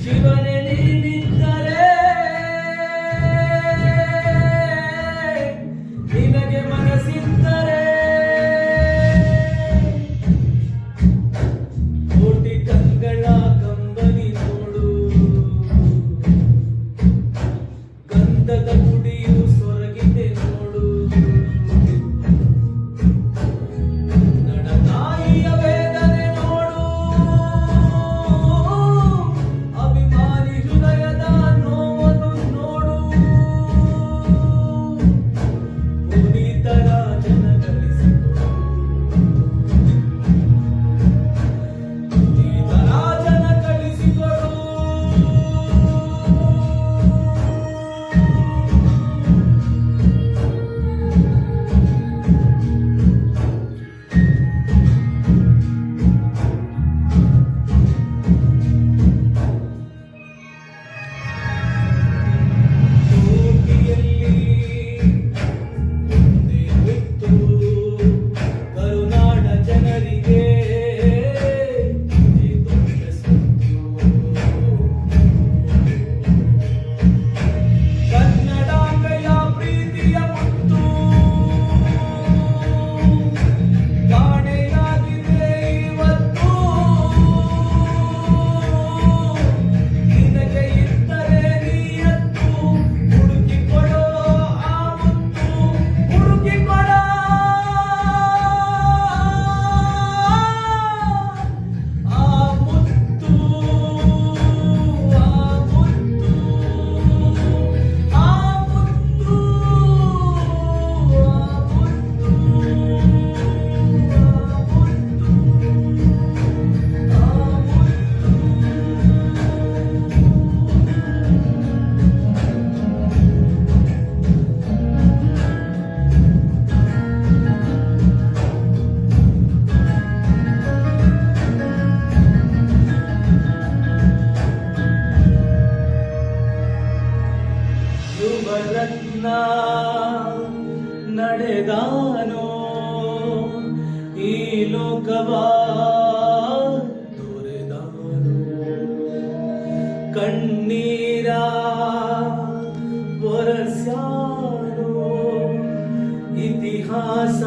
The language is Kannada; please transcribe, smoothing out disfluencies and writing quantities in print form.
ಶಿವನೇ ನೀನಿದ್ದರೆ ನಿನಗೆ ಮನಸ್ಸಿದ್ದರೆ ಕೋಟಿ ಕಂಗಳ ಕಂಬನಿ ನೋಡು, ಗಂಧದ ಗುಡಿಯು ಸೊರಗಿದೆ ನೋಡು, ತಾಯಿಯ ವೇದನೆ ನೋಡು, ಅಭಿಮಾನಿ ಹೃದಯದ ನೋವನ್ನು ನೋಡು, ಪುನೀತರ ಜನ ಗಳಿಸಿಕೊಡು, ಪುನೀತರ ಜನ ಕಳಿಸಿಕೊಡು. ಕರುನಾಡ ಜನರಿಗೆ ದೊಡ್ಡ ಸುತ್ತು, ಕನ್ನಡಾಂಬೆಯ ಪ್ರೀತಿಯ ಮುತ್ತು ಕಾಣೆಯಾಗಿದೆ ಇವತ್ತು, ನಿನಗೆ ಇದ್ದರೆ ನೀಯತ್ತು ಹುಡುಕಿಕೊಡೋ ಆ ಮುತ್ತು, ಹುಡುಕಿಕೊಡೋ ಆ ಮುತ್ತು, ಆ ಮುತ್ತು, ಆ ಮುತ್ತು, ಯುವರತ್ನ ನಡೆದಾನೋ ಈ ಲೋಕವ ತೊರೆದಾನೋ, ಕಣ್ಣೀರ ಒರೆಸ್ಯಾನೋ ಇತಿಹಾಸ